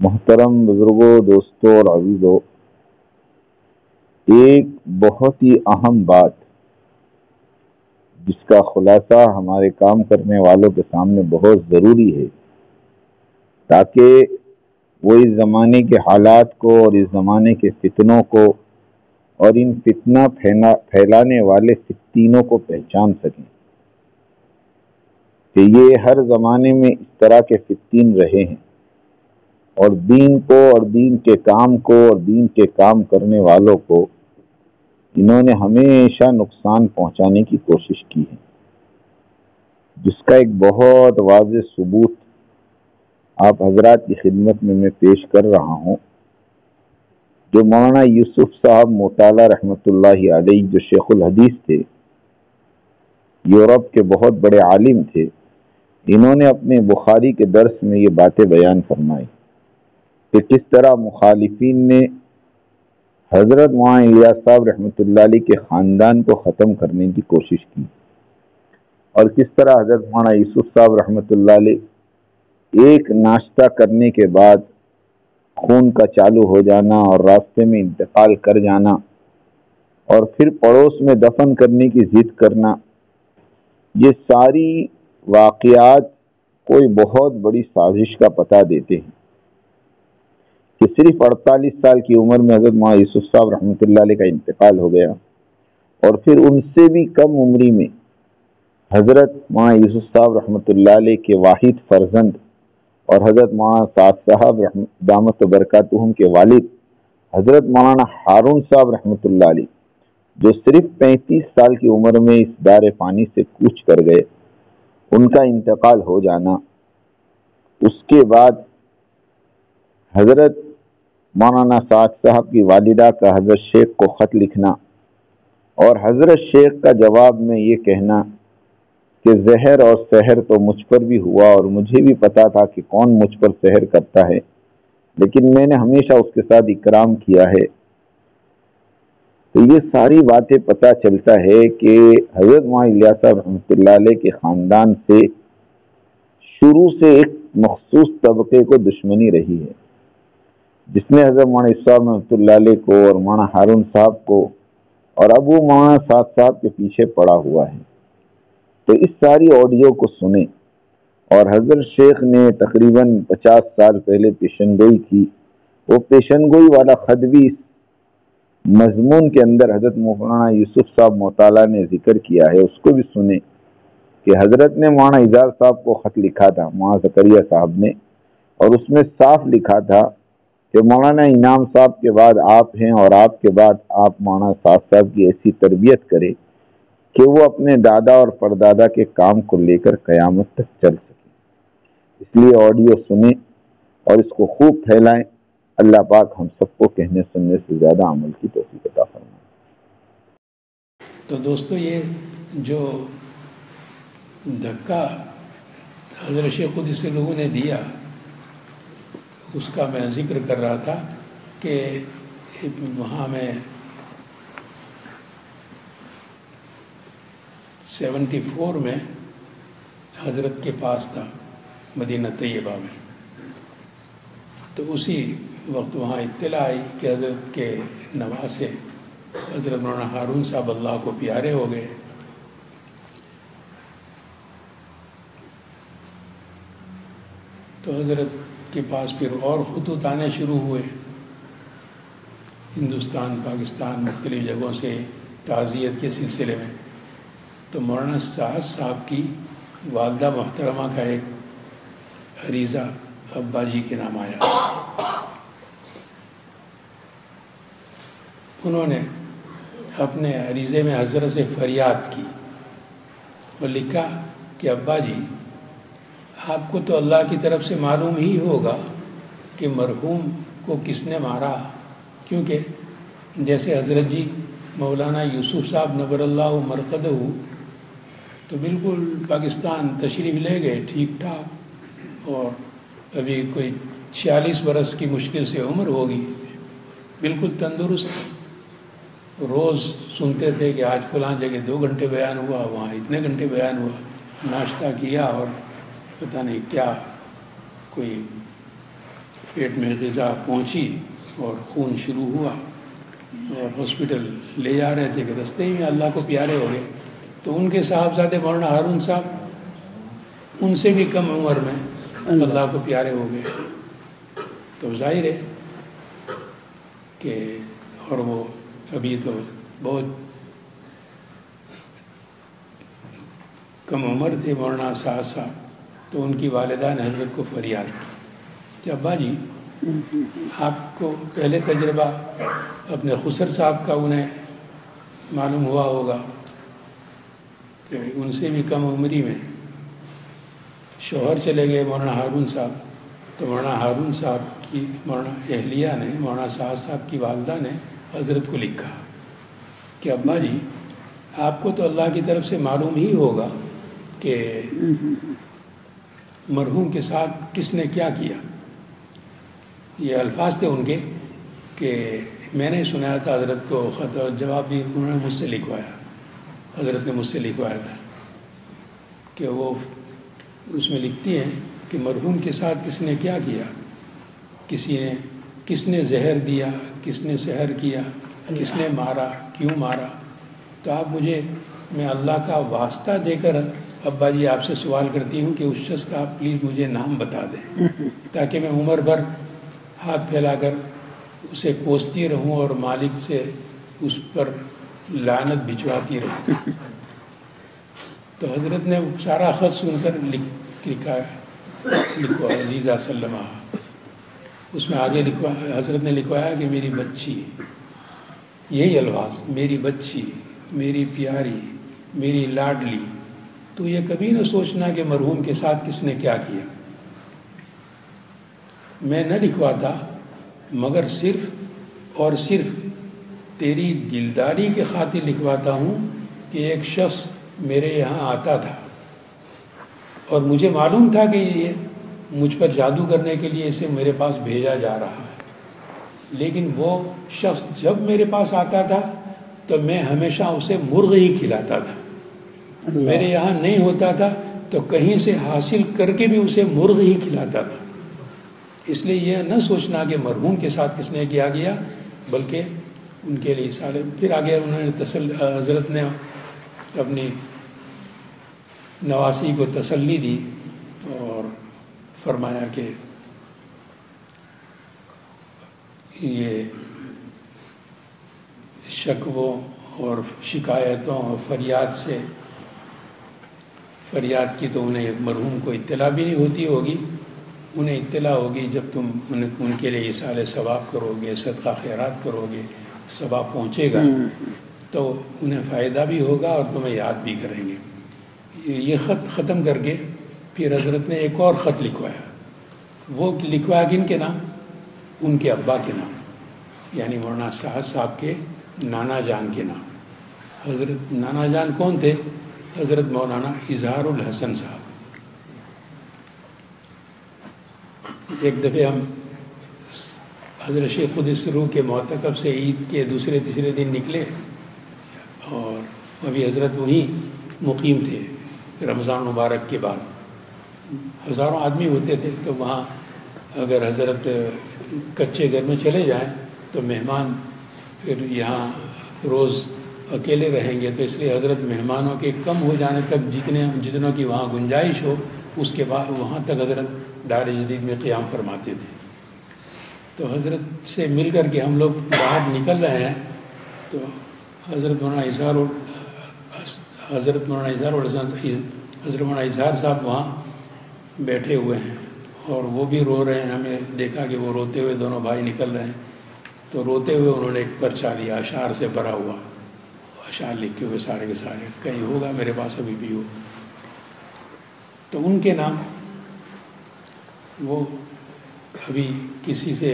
محترم بزرگوں، دوستوں اور عزیزوں، ایک بہت ہی اہم بات جس کا خلاصہ ہمارے کام کرنے والوں کے سامنے بہت ضروری ہے تاکہ وہ اس زمانے کے حالات کو اور اس زمانے کے فتنوں کو اور ان فتنہ پھیلانے والے فتینوں کو پہچان سکیں کہ یہ ہر زمانے میں اس طرح کے فتین رہے ہیں اور دین کو اور دین کے کام کو اور دین کے کام کرنے والوں کو انہوں نے ہمیشہ نقصان پہنچانے کی کوشش کی ہے، جس کا ایک بہت واضح ثبوت آپ حضرات کی خدمت میں پیش کر رہا ہوں، جو مولانا یوسف صاحب موطالعہ رحمۃ اللہ علیہ، جو شیخ الحدیث تھے، یورپ کے بہت بڑے عالم تھے، انہوں نے اپنے بخاری کے درس میں یہ باتیں بیان فرمائی کہ کس طرح مخالفین نے حضرت مولانا الیاس صاحب رحمۃ اللہ علیہ کے خاندان کو ختم کرنے کی کوشش کی، اور کس طرح حضرت مولانا یوسف صاحب رحمۃ اللہ علیہ ایک ناشتہ کرنے کے بعد خون کا چالو ہو جانا اور راستے میں انتقال کر جانا اور پھر پڑوس میں دفن کرنے کی ضد کرنا، یہ ساری واقعات کوئی بہت بڑی سازش کا پتہ دیتے ہیں کہ صرف 48 سال کی عمر میں حضرت مولانا یوسف صاحب رحمۃ اللہ علیہ کا انتقال ہو گیا، اور پھر ان سے بھی کم عمری میں حضرت مولانا یوسف صاحب رحمۃ اللہ علیہ کے واحد فرزند اور حضرت مولانا سعد صاحب دامت برکاتہم کے والد حضرت مولانا ہارون صاحب رحمۃ اللہ علیہ، جو صرف 35 سال کی عمر میں اس دار فانی سے کوچ کر گئے، ان کا انتقال ہو جانا، اس کے بعد حضرت مولانا سعد صاحب کی والدہ کا حضرت شیخ کو خط لکھنا اور حضرت شیخ کا جواب میں یہ کہنا کہ زہر اور سحر تو مجھ پر بھی ہوا اور مجھے بھی پتا تھا کہ کون مجھ پر سحر کرتا ہے، لیکن میں نے ہمیشہ اس کے ساتھ اکرام کیا ہے۔ تو یہ ساری باتیں پتہ چلتا ہے کہ حضرت مولانا الیاس صاحب رحمۃ اللہ علیہ کے خاندان سے شروع سے ایک مخصوص طبقے کو دشمنی رہی ہے، جس نے حضرت مولانا یوسف صاحب رحمۃ اللہ علیہ کو اور مولانا ہارون صاحب کو اور ابو مولانا سعد صاحب کے پیچھے پڑا ہوا ہے۔ تو اس ساری آڈیو کو سنیں، اور حضرت شیخ نے تقریباً 50 سال پہلے پیشن گوئی کی، وہ پیشن گوئی والا خط بھی اس مضمون کے اندر حضرت مولانا یوسف صاحب موطالعہ نے ذکر کیا ہے، اس کو بھی سنیں کہ حضرت نے مولانا اعجاز صاحب کو خط لکھا تھا، مولانا زکریا صاحب نے، اور اس میں صاف لکھا تھا کہ مولانا انعام صاحب کے بعد آپ ہیں اور آپ کے بعد آپ مولانا سعد صاحب کی ایسی تربیت کریں کہ وہ اپنے دادا اور پردادا کے کام کو لے کر قیامت تک چل سکیں۔ اس لیے آڈیو سنیں اور اس کو خوب پھیلائیں۔ اللہ پاک ہم سب کو کہنے سننے سے زیادہ عمل کی توفیق عطا فرمائے۔ تو دوستو، یہ جو دھکا حضرت شیخ قدس سے لوگوں نے دیا، اس کا میں ذکر کر رہا تھا کہ وہاں میں 74 میں حضرت کے پاس تھا، مدینہ طیبہ میں، تو اسی وقت وہاں اطلاع آئی کہ حضرت کے نواسے حضرت مولانا ہارون صاحب اللہ کو پیارے ہو گئے۔ تو حضرت کے پاس پھر اور خطوط آنے شروع ہوئے، ہندوستان، پاکستان، مختلف جگہوں سے تعزیت کے سلسلے میں۔ تو مولانا سعد صاحب کی والدہ محترمہ کا ایک عریضہ ابا جی کے نام آیا۔ انہوں نے اپنے عریضے میں حضرت سے فریاد کی اور لکھا کہ ابا جی، آپ کو تو اللہ کی طرف سے معلوم ہی ہوگا کہ مرحوم کو کس نے مارا، کیونکہ جیسے حضرت جی مولانا یوسف صاحب نور اللہ مرقدہ تو بالکل پاکستان تشریف لے گئے ٹھیک ٹھاک، اور ابھی کوئی 46 برس کی مشکل سے عمر ہوگی، بالکل تندرست، روز سنتے تھے کہ آج فلاں جگہ 2 گھنٹے بیان ہوا، وہاں اتنے گھنٹے بیان ہوا، ناشتہ کیا اور پتہ نہیں کیا کوئی پیٹ میں غذا پہنچی اور خون شروع ہوا اور ہاسپٹل لے جا رہے تھے کہ رستے میں اللہ کو پیارے ہو گئے. تو ان کے صاحبزادے مولانا ہارون صاحب ان سے بھی کم عمر میں اللہ کو پیارے ہو گئے. تو ظاہر ہے کہ اور وہ ابھی تو بہت کم عمر تھے مولانا سعد صاحب. تو ان کی والدہ نے حضرت کو فریاد کی کہ ابا جی آپ کو پہلے تجربہ اپنے خسر صاحب کا انہیں معلوم ہوا ہوگا کہ ان سے بھی کم عمری میں شوہر چلے گئے مولانا ہارون صاحب. تو مولانا ہارون صاحب کی مولانا اہلیہ نے مولانا سعد صاحب کی والدہ نے حضرت کو لکھا کہ ابا جی آپ کو تو اللہ کی طرف سے معلوم ہی ہوگا کہ مرحوم کے ساتھ کس نے کیا کیا. یہ الفاظ تھے ان کے کہ میں نے سنایا تھا حضرت کو خط اور جواب بھی انہوں نے مجھ سے لکھوایا. حضرت نے مجھ سے لکھوایا تھا کہ وہ اس میں لکھتی ہیں کہ مرحوم کے ساتھ کس نے کیا کیا, کس نے زہر دیا, کس نے سحر کیا, کس نے مارا, کیوں مارا. تو آپ مجھے, میں اللہ کا واسطہ دے کر ابا جی آپ سے سوال کرتی ہوں کہ اس شخص کا آپ پلیز مجھے نام بتا دیں تاکہ میں عمر بھر ہاتھ پھیلا کر اسے کوستی رہوں اور مالک سے اس پر لعنت بھجواتی رہوں. تو حضرت نے سارا خط سن کر لکھا لکھو عزیزہ سلمہ. اس میں آگے حضرت نے لکھوایا کہ میری بچی, یہی الفاظ, میری بچی, میری پیاری, میری لاڈلی, تو یہ کبھی نہ سوچنا کہ مرحوم کے ساتھ کس نے کیا کیا. میں نہ لکھواتا مگر صرف اور صرف تیری دلداری کے خاطر لکھواتا ہوں کہ ایک شخص میرے یہاں آتا تھا اور مجھے معلوم تھا کہ یہ مجھ پر جادو کرنے کے لیے اسے میرے پاس بھیجا جا رہا ہے. لیکن وہ شخص جب میرے پاس آتا تھا تو میں ہمیشہ اسے مرغ ہی کھلاتا تھا. میرے یہاں نہیں ہوتا تھا تو کہیں سے حاصل کر کے بھی اسے مرغ ہی کھلاتا تھا. اس لیے یہ نہ سوچنا کہ مرحوم کے ساتھ کس نے کیا گیا, بلکہ ان کے لیے سارے. پھر آگے انہوں نے حضرت نے اپنی نواسی کو تسلی دی اور فرمایا کہ یہ شکووں اور شکایتوں اور فریاد کی تو انہیں مرحوم کو اطلاع بھی نہیں ہوتی ہوگی. انہیں اطلاع ہوگی جب تم ان کے لیے اصالہ ثواب کرو گے, صدقہ خیرات کرو گے, ثواب پہنچے گا تو انہیں فائدہ بھی ہوگا اور تمہیں یاد بھی کریں گے. یہ خط ختم کر کے پھر حضرت نے ایک اور خط لکھوایا. وہ لکھوایا کن کے نام؟ ان کے ابا کے نام, یعنی مولانا سعد صاحب کے نانا جان کے نام. حضرت نانا جان کون تھے؟ حضرت مولانا اظہار الحسن صاحب. ایک دفعہ ہم حضرت شیخ قدس روح کے معتکف سے عید کے دوسرے تیسرے دن نکلے اور ابھی حضرت وہیں مقیم تھے. رمضان مبارک کے بعد ہزاروں آدمی ہوتے تھے, تو وہاں اگر حضرت کچے گھر میں چلے جائیں تو مہمان پھر یہاں روز اکیلے رہیں گے. تو اس لیے حضرت مہمانوں کے کم ہو جانے تک جتنوں کی وہاں گنجائش ہو اس کے بعد وہاں تک حضرت دار جدید میں قیام فرماتے تھے. تو حضرت سے مل کر کے ہم لوگ باہر نکل رہے ہیں تو حضرت مولانا اظہار صاحب وہاں بیٹھے ہوئے ہیں اور وہ بھی رو رہے ہیں. ہمیں دیکھا کہ وہ روتے ہوئے دونوں بھائی نکل رہے ہیں تو روتے ہوئے انہوں نے ایک پرچہ لیا اشعار سے بھرا ہوا, اشعار لکھے ہوئے سارے کے سارے, کہیں ہوگا میرے پاس ابھی بھی ہو. تو ان کے نام, وہ ابھی کسی سے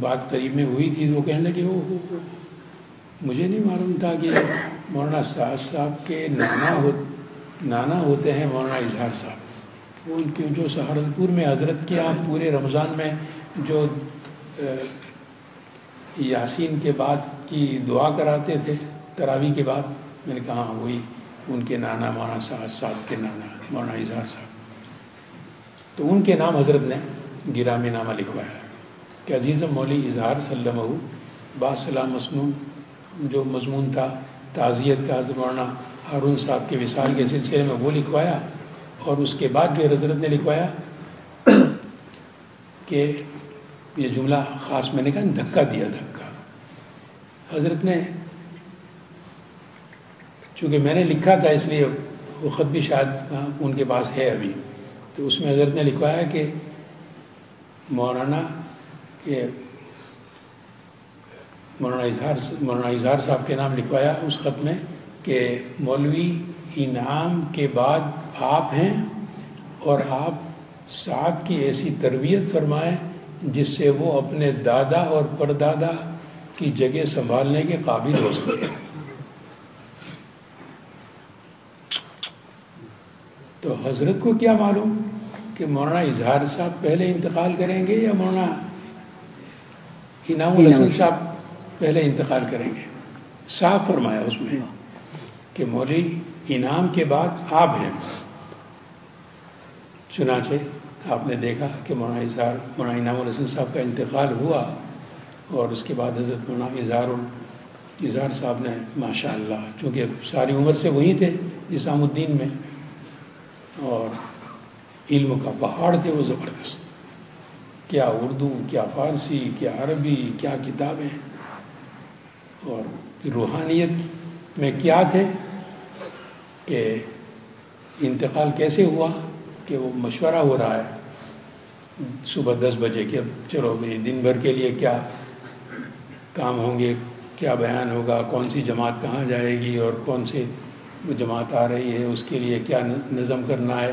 بات قریب میں ہوئی تھی تو وہ کہنے لگے مجھے نہیں معلوم تھا کہ مولانا سعد صاحب کے نانا ہوتے ہیں مولانا اظہار صاحب. وہ ان کے جو سہارنپور میں حضرت کے آپ پورے رمضان میں جو یاسین کے بعد کی دعا کراتے تھے تراویح کے بعد, میں نے کہا ہاں وہی ان کے نانا مولانا سعد صاحب کے نانا مولانا اظہار صاحب. تو ان کے نام حضرت نے گرامی نامہ لکھوایا. کہ عزیزم مولی اظہار سلمہ باسلام مسنون جو مضمون تھا تعزیت کا حضرت مولانا ہارون صاحب کے وصال کے سلسلے میں وہ لکھوایا، اور اس کے بعد پھر حضرت نے لکھوایا کہ یہ جملہ خاص میں نے کہا دھکا دیا دھکا. حضرت نے چونکہ میں نے لکھا تھا اس لیے وہ خط بھی شاید ان کے پاس ہے ابھی، تو اس میں حضرت نے لکھوایا کہ مولانا اظہار صاحب کے نام لکھوایا اس خط میں کہ مولوی انعام کے بعد آپ ہیں، اور آپ سعد کی ایسی تربیت فرمائیں جس سے وہ اپنے دادا اور پردادا کی جگہ سنبھالنے کے قابل ہو سکے. تو حضرت کو کیا معلوم کہ مولانا اظہار صاحب پہلے انتقال کریں گے یا مولانا انعام الحسن صاحب پہلے انتقال کریں گے. صاف فرمایا اس میں کہ مولوی انعام کے بعد آپ ہیں. چنانچہ آپ نے دیکھا کہ مولانا انعام الحسن صاحب کا انتقال ہوا، اور اس کے بعد حضرت مولانا اظہار صاحب نے ماشاءاللہ چونکہ ساری عمر سے وہی تھے نظام الدین میں، اور علم کا پہاڑ تھے وہ زبردست. کیا اردو، کیا فارسی، کیا عربی، کیا کتابیں، اور روحانیت میں کیا تھے کہ انتقال کیسے ہوا کہ وہ مشورہ ہو رہا ہے صبح 10 بجے کہ اب چلو بھائی دن بھر کے لیے کیا کام ہوں گے، کیا بیان ہوگا، کون سی جماعت کہاں جائے گی اور کون سی جماعت آ رہی ہے، اس کے لیے کیا نظم کرنا ہے.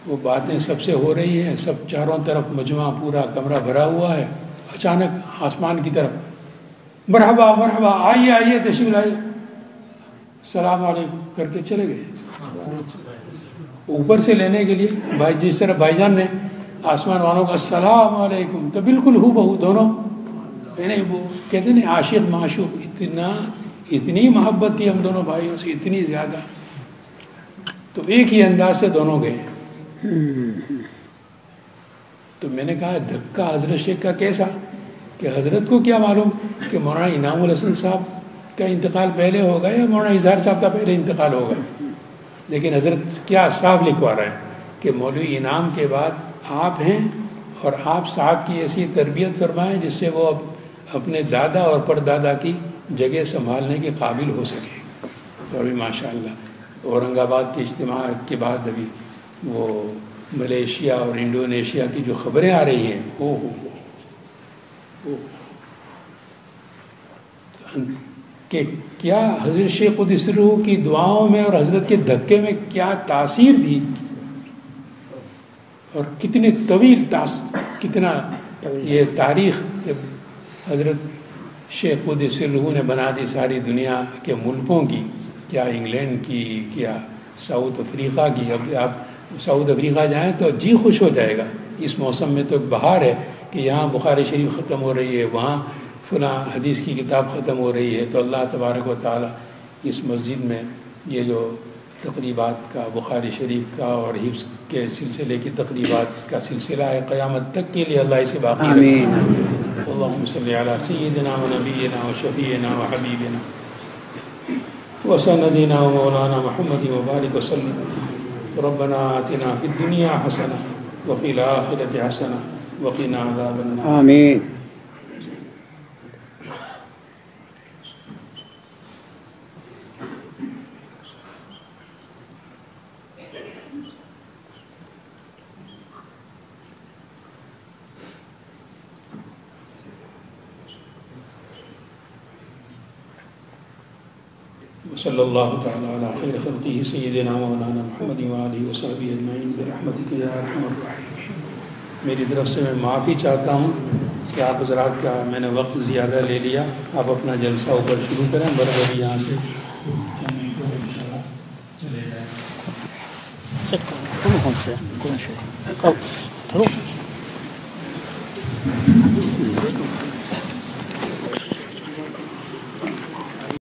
وہ باتیں سب سے ہو رہی ہیں، سب چاروں طرف مجمع پورا کمرہ بھرا ہوا ہے. اچانک آسمان کی طرف مرحبا مرحبا، آئیے آئیے تشریف لائیے، السلام علیکم کر کے چلے گئے. اوپر سے لینے کے لیے بھائی جس طرح بھائی جان نے آسمان والوں کا السلام علیکم، تو بالکل ہو بہو دونوں وہ کہتے ہیں عاشق معشوق، اتنی محبت تھی ہم دونوں بھائیوں سے، اتنی زیادہ، تو ایک ہی انداز سے دونوں گئے. تو میں نے کہا دھکا حضرت شیخ کا کیسا کہ حضرت کو کیا معلوم کہ مولانا انعام الحسن صاحب کا انتقال پہلے ہوگا یا مولانا اظہار صاحب کا پہلے انتقال ہوگا. لیکن حضرت کیا صاف لکھوا رہے ہیں کہ مولوی انعام کے بعد آپ ہیں، اور آپ سعد کی ایسی تربیت فرمائیں جس سے وہ اپنے دادا اور پردادا کی جگہ سنبھالنے کے قابل ہو سکے. اور ابھی ماشاءاللہ اورنگ آباد کے اجتماع کے بعد ابھی وہ ملیشیا اور انڈونیشیا کی جو خبریں آ رہی ہیں کہ کیا حضرت شیخ قدس روح کی دعاؤں میں اور حضرت کے دھکے میں کیا تاثیر تھی، اور کتنے طویل کتنا یہ تاریخ حضرت شیخ قدس روح نے بنا دی ساری دنیا کے ملکوں کی، کیا انگلینڈ کی، کیا ساؤتھ افریقہ کی. اب آپ ساؤتھ افریقہ جائیں تو جی خوش ہو جائے گا. اس موسم میں تو بہار ہے کہ یہاں بخاری شریف ختم ہو رہی ہے، وہاں فلاں حدیث کی کتاب ختم ہو رہی ہے. تو اللہ تبارک و تعالی اس مسجد میں یہ جو تقریبات کا بخاری شریف کا اور حفظ کے سلسلے کی تقریبات کا سلسلہ ہے قیامت تک کے لیے اللہ اسے باقی رکھے. اللہم صلی علی سیدنا و نبینا و شفیعنا و حبیبنا و سندنا و مولانا محمد و بارک وسلم. ربنا آتنا فی الدنیا حسنہ وفی الآخرۃ حسنہ وقنا عذاب النار. آمین. صلی اللہ تعالی علی خیر خلقہ سیدنا مولانا محمد وآلہ وصحبہ اجمعین برحمتک یا ارحم الراحمین. میری طرف سے میں معافی چاہتا ہوں کہ آپ حضرات کا میں نے وقت زیادہ لے لیا. آپ اپنا جلسہ اوپر شروع کریں، برابر یہاں سے چلے جائیں.